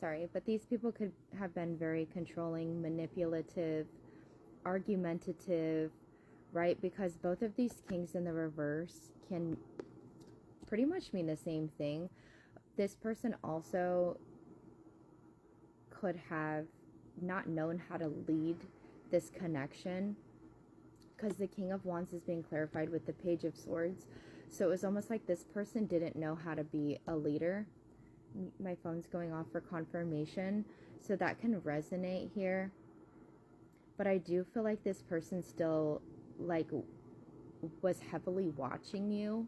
sorry, but these people could have been very controlling, manipulative, argumentative, right? Because both of these kings in the reverse can pretty much mean the same thing. This person also could have not known how to lead this connection, because the King of Wands is being clarified with the Page of Swords. So it was almost like this person didn't know how to be a leader. My phone's going off for confirmation, so that can resonate here. But I do feel like this person still like was heavily watching you.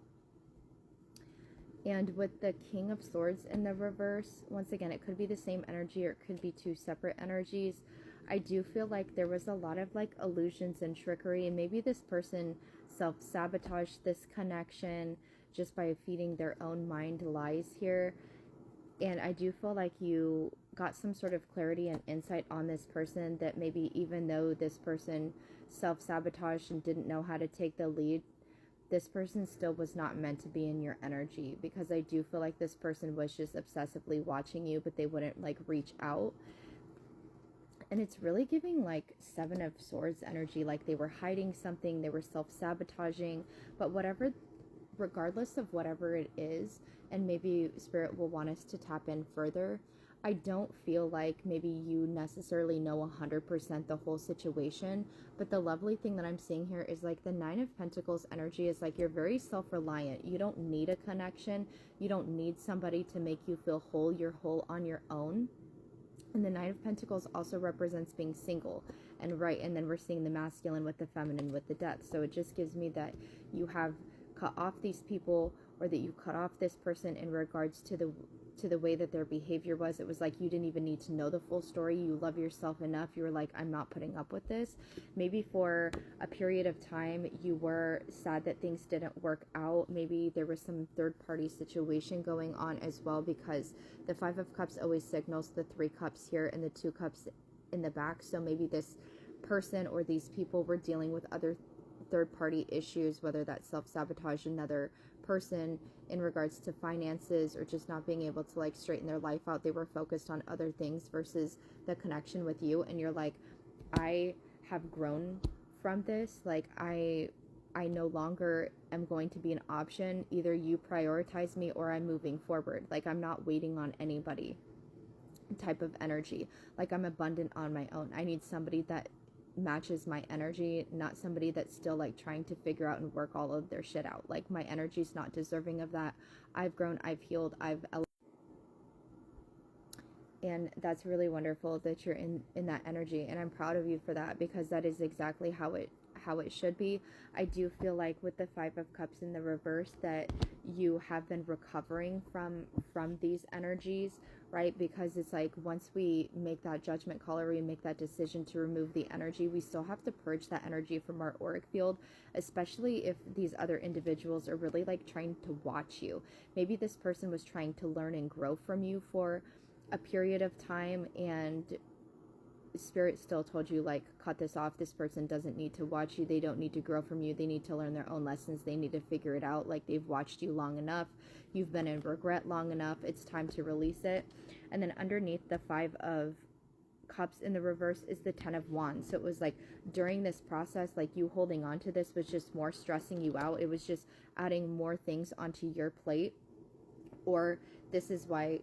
And with the King of Swords in the reverse, once again, it could be the same energy or it could be two separate energies. I do feel like there was a lot of like illusions and trickery, and maybe this person self-sabotaged this connection just by feeding their own mind lies here. And I do feel like you got some sort of clarity and insight on this person, that maybe even though this person self-sabotaged and didn't know how to take the lead, this person still was not meant to be in your energy, because I do feel like this person was just obsessively watching you, but they wouldn't like reach out. And it's really giving like Seven of Swords energy, like they were hiding something, they were self-sabotaging, but whatever, regardless of whatever it is, and maybe Spirit will want us to tap in further, I don't feel like maybe you necessarily know 100% the whole situation, but the lovely thing that I'm seeing here is like the Nine of Pentacles energy is like you're very self-reliant. You don't need a connection. You don't need somebody to make you feel whole. You're whole on your own. And the Nine of Pentacles also represents being single, and right, and then we're seeing the masculine with the feminine with the Death. So it just gives me that you have cut off these people, or that you cut off this person in regards to the way that their behavior was. It was like you didn't even need to know the full story. You love yourself enough. You were like, I'm not putting up with this. Maybe for a period of time you were sad that things didn't work out. Maybe there was some third-party situation going on as well, because the Five of Cups always signals the Three Cups here and the Two Cups in the back. So maybe this person or these people were dealing with other third-party issues, whether that's self-sabotage another person in regards to finances, or just not being able to like straighten their life out. They were focused on other things versus the connection with you, and you're like, I have grown from this. Like I no longer am going to be an option. Either you prioritize me or I'm moving forward. Like I'm not waiting on anybody type of energy. Like I'm abundant on my own. I need somebody that matches my energy, not somebody that's still like trying to figure out and work all of their shit out. Like my energy's not deserving of that. I've grown, I've healed, and that's really wonderful that you're in that energy, and I'm proud of you for that, because that is exactly how it should be. I do feel like with the Five of Cups in the reverse that you have been recovering from these energies, right? Because it's like once we make that judgment call, or we make that decision to remove the energy, we still have to purge that energy from our auric field, especially if these other individuals are really like trying to watch you. Maybe this person was trying to learn and grow from you for a period of time, and Spirit still told you like, cut this off. This person doesn't need to watch you. They don't need to grow from you. They need to learn their own lessons. They need to figure it out. Like they've watched you long enough. You've been in regret long enough. It's time to release it. And then underneath the Five of Cups in the reverse is the Ten of Wands. So it was like during this process, like you holding on to this was just more stressing you out. It was just adding more things onto your plate. Or this is why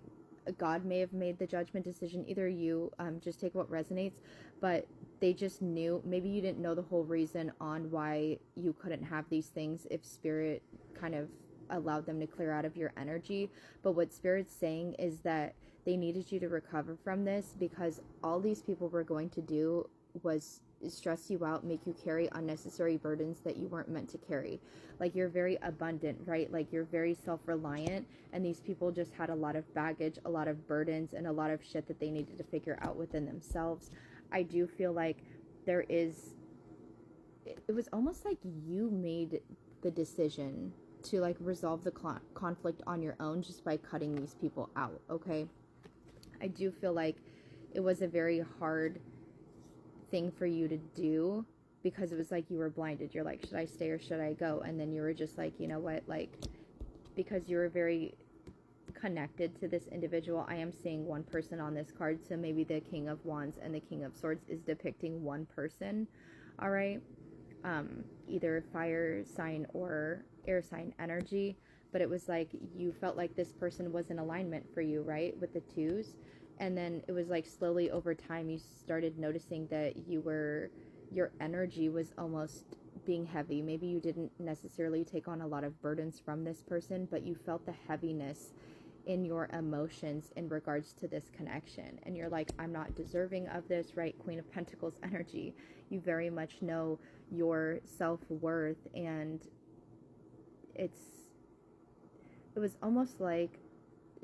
God may have made the judgment decision. Either you just take what resonates, but they just knew. Maybe you didn't know the whole reason on why you couldn't have these things if Spirit kind of allowed them to clear out of your energy. But what Spirit's saying is that they needed you to recover from this, because all these people were going to do was stress you out, make you carry unnecessary burdens that you weren't meant to carry. Like you're very abundant, right? Like you're very self-reliant, and these people just had a lot of baggage, a lot of burdens, and a lot of shit that they needed to figure out within themselves. I do feel like there is, it was almost like you made the decision to like resolve the conflict on your own just by cutting these people out, okay? I do feel like it was a very hard thing for you to do, because it was like you were blinded. You're like, should I stay or should I go? And then you were just like, you know what, like, because you were very connected to this individual. I am seeing one person on this card, so maybe the King of Wands and the King of Swords is depicting one person. All right, either fire sign or air sign energy, but it was like you felt like this person was in alignment for you, right, with the twos. And then it was like slowly over time you started noticing that your energy was almost being heavy. Maybe you didn't necessarily take on a lot of burdens from this person, but you felt the heaviness in your emotions in regards to this connection. And you're like, I'm not deserving of this, right? Queen of Pentacles energy. You very much know your self-worth, and it was almost like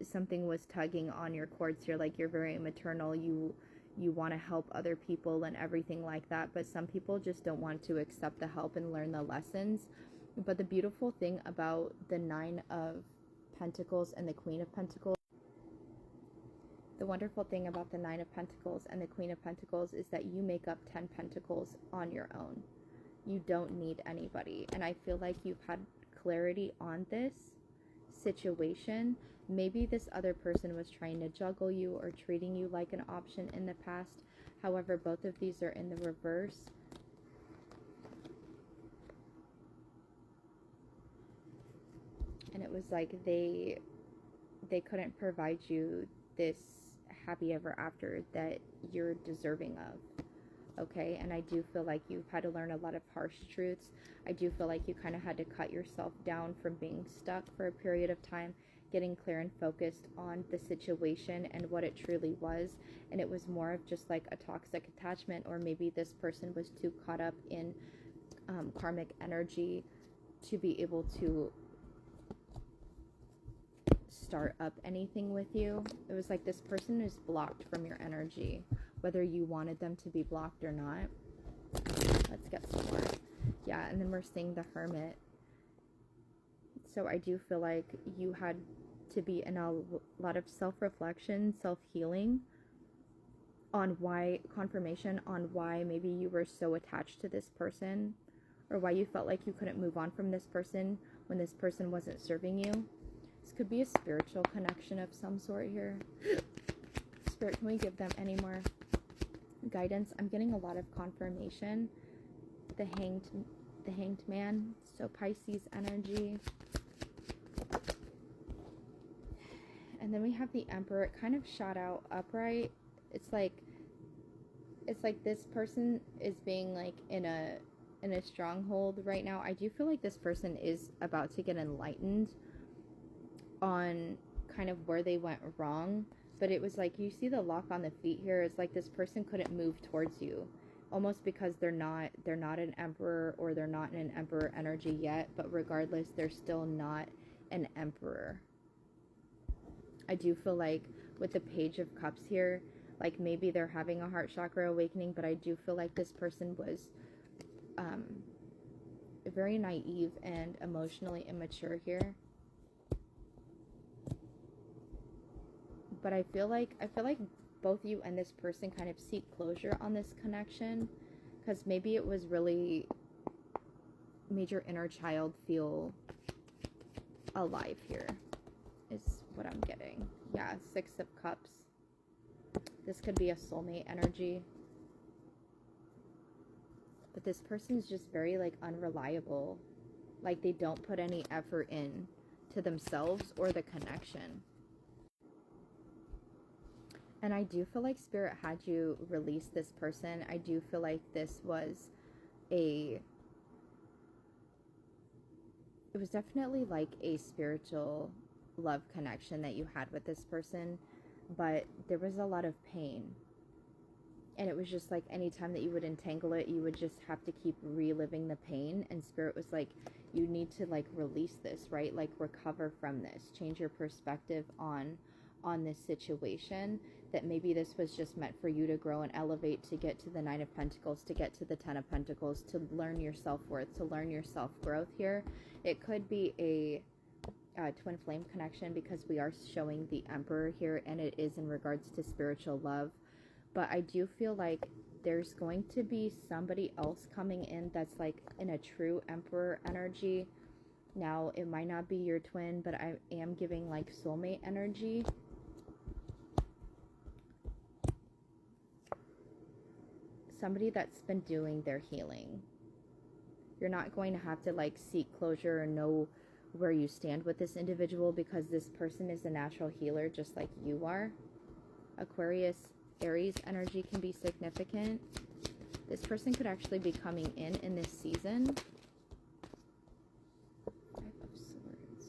something was tugging on your cords here. Like, you're very maternal, you want to help other people and everything like that, but some people just don't want to accept the help and learn the lessons. But the beautiful thing about the Nine of Pentacles and the Queen of Pentacles, the wonderful thing about the Nine of Pentacles and the Queen of Pentacles is that you make up 10 Pentacles on your own. You don't need anybody. And I feel like you've had clarity on this situation. Maybe this other person was trying to juggle you or treating you like an option in the past. However, both of these are in the reverse. And it was like they couldn't provide you this happy ever after that you're deserving of. Okay, and I do feel like you've had to learn a lot of harsh truths. I do feel like you kind of had to cut yourself down from being stuck for a period of time, getting clear and focused on the situation and what it truly was. And it was more of just like a toxic attachment, or maybe this person was too caught up in karmic energy to be able to start up anything with you. It was like this person is blocked from your energy, whether you wanted them to be blocked or not. Let's get some more. Yeah, and then we're seeing the Hermit. So I do feel like you had to be in a lot of self-reflection, self-healing on why, confirmation on why maybe you were so attached to this person, or why you felt like you couldn't move on from this person when this person wasn't serving you. This could be a spiritual connection of some sort here. Spirit, can we give them any more guidance? I'm getting a lot of confirmation. The hanged man, so Pisces energy. And then we have the Emperor. It kind of shot out upright. It's like this person is being like in a stronghold right now. I do feel like this person is about to get enlightened on kind of where they went wrong. But it was like, you see the lock on the feet here. It's like this person couldn't move towards you, almost because they're not an emperor, or they're not in an emperor energy yet. But regardless, they're still not an emperor. I do feel like with the Page of Cups here, like maybe they're having a heart chakra awakening, but I do feel like this person was very naive and emotionally immature here. But I feel like both you and this person kind of seek closure on this connection, because maybe it was really made your inner child feel alive here, is what I'm getting. Yeah, Six of Cups. This could be a soulmate energy. But this person is just very like unreliable. Like they don't put any effort in to themselves or the connection. And I do feel like Spirit had you release this person. I do feel like this was it was definitely like a spiritual love connection that you had with this person, but there was a lot of pain. And it was just like anytime that you would entangle it, you would just have to keep reliving the pain. And Spirit was like, you need to like release this, right? Like recover from this, change your perspective on this situation, that maybe this was just meant for you to grow and elevate, to get to the Nine of Pentacles, to get to the Ten of Pentacles, to learn your self-worth, to learn your self-growth here. It could be a twin flame connection, because we are showing the Emperor here, and it is in regards to spiritual love. But I do feel like there's going to be somebody else coming in that's like in a true Emperor energy. Now, it might not be your twin, but I am giving like soulmate energy. Somebody that's been doing their healing. You're not going to have to like seek closure or know where you stand with this individual, because this person is a natural healer just like you are. Aquarius, Aries energy can be significant. This person could actually be coming in this season. Five of Swords.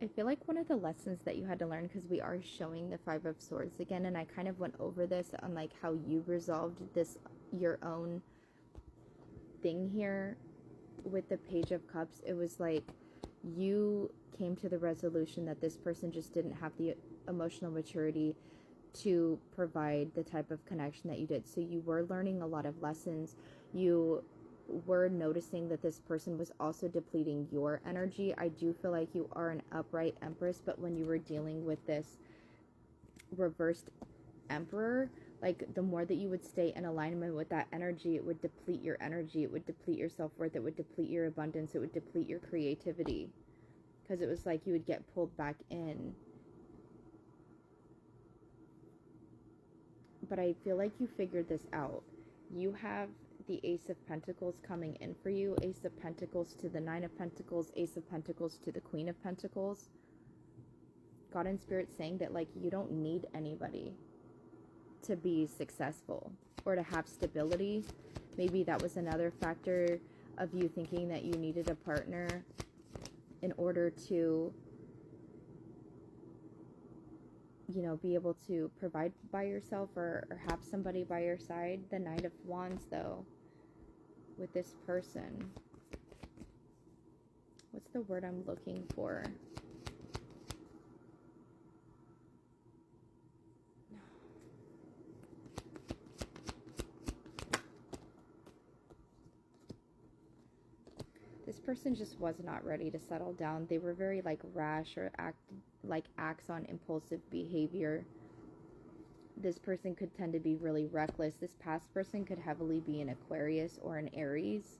I feel like one of the lessons that you had to learn, because we are showing the Five of Swords again, and I kind of went over this on like how you resolved this, your own thing here with the Page of Cups. It was like you came to the resolution that this person just didn't have the emotional maturity to provide the type of connection that you did. So you were learning a lot of lessons. You were noticing that this person was also depleting your energy. I do feel like you are an upright Empress, but when you were dealing with this reversed Emperor, like the more that you would stay in alignment with that energy, it would deplete your energy, it would deplete your self-worth, it would deplete your abundance, it would deplete your creativity, because it was like you would get pulled back in. But I feel like you figured this out. You have the Ace of Pentacles coming in for you. Ace of Pentacles to the Nine of Pentacles. Ace of Pentacles to the Queen of Pentacles. God and Spirit saying that like you don't need anybody to be successful or to have stability. Maybe that was another factor of you thinking that you needed a partner in order to, you know, be able to provide by yourself or have somebody by your side. The Knight of Wands, though, with this person. What's the word I'm looking for? This person just was not ready to settle down. They were very like rash or acts on impulsive behavior. This person could tend to be really reckless. This past person could heavily be an Aquarius or an Aries.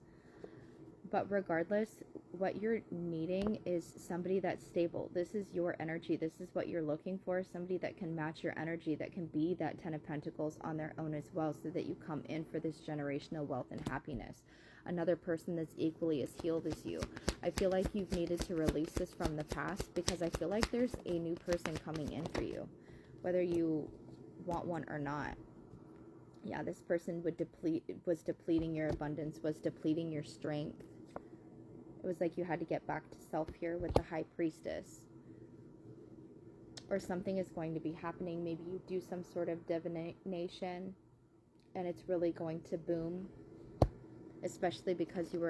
But regardless, what you're needing is somebody that's stable. This is your energy. This is what you're looking for. Somebody that can match your energy, that can be that Ten of Pentacles on their own as well, so that you come in for this generational wealth and happiness. Another person that's equally as healed as you. I feel like you've needed to release this from the past, because I feel like there's a new person coming in for you, whether you want one or not. Yeah, this person was depleting your abundance, was depleting your strength. It was like you had to get back to self here with the High Priestess. Or something is going to be happening. Maybe you do some sort of divination and it's really going to boom. Especially because you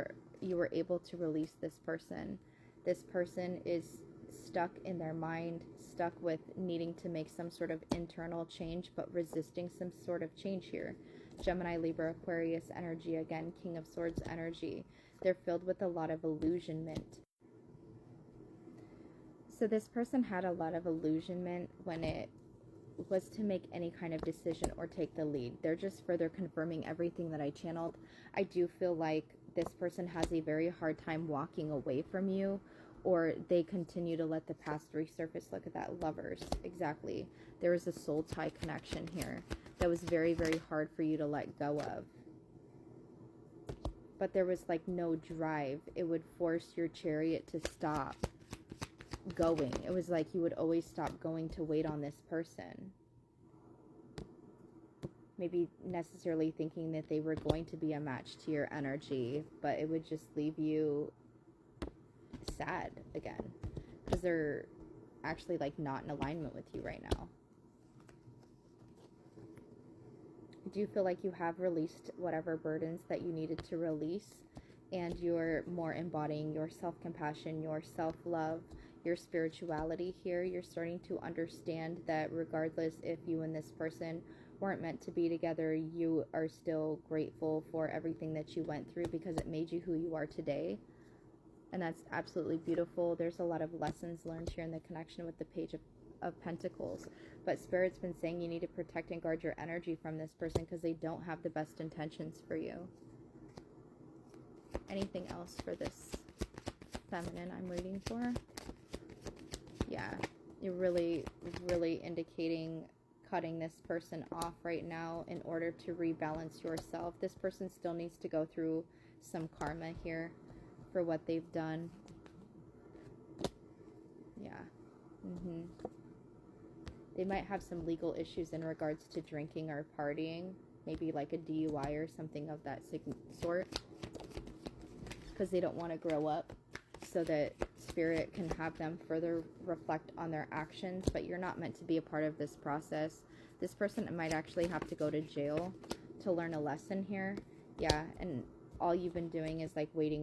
were able to release this person. This person is stuck in their mind, stuck with needing to make some sort of internal change, but resisting some sort of change here. Gemini, Libra, Aquarius energy, again, King of Swords energy. They're filled with a lot of illusionment. So this person had a lot of illusionment when it was to make any kind of decision or take the lead. They're just further confirming everything that I channeled. I do feel like this person has a very hard time walking away from you, or they continue to let the past resurface. Look at that, Lovers. Exactly. There was a soul tie connection here that was very, very hard for you to let go of. But there was like no drive. It would force your chariot to stop going. It was like you would always stop going to wait on this person. Maybe necessarily thinking that they were going to be a match to your energy, but it would just leave you sad again, because they're actually like not in alignment with you right now. Do you feel like you have released whatever burdens that you needed to release, and you're more embodying your self-compassion, your self-love, your spirituality here? You're starting to understand that regardless if you and this person weren't meant to be together, you are still grateful for everything that you went through, because it made you who you are today. And that's absolutely beautiful. There's a lot of lessons learned here in the connection with the Page of Pentacles. But Spirit's been saying you need to protect and guard your energy from this person because they don't have the best intentions for you. Anything else for this feminine I'm reading for? Yeah, you're really, really indicating cutting this person off right now in order to rebalance yourself. This person still needs to go through some karma here for what they've done. Yeah. They might have some legal issues in regards to drinking or partying. Maybe like a DUI or something of that sort. Because they don't want to grow up, so that Spirit can have them further reflect on their actions. But you're not meant to be a part of this process. This person might actually have to go to jail to learn a lesson here. Yeah, and all you've been doing is like waiting.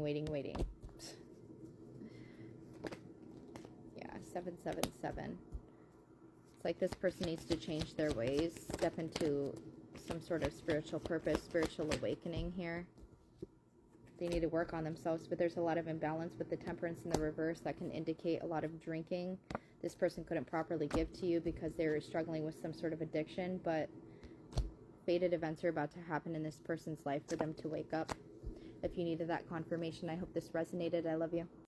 Yeah, 777. It's like this person needs to change their ways, step into some sort of spiritual purpose, spiritual awakening here. They need to work on themselves, but there's a lot of imbalance with the Temperance in the reverse that can indicate a lot of drinking. This person couldn't properly give to you because they're struggling with some sort of addiction, but fated events are about to happen in this person's life for them to wake up. If you needed that confirmation, I hope this resonated. I love you.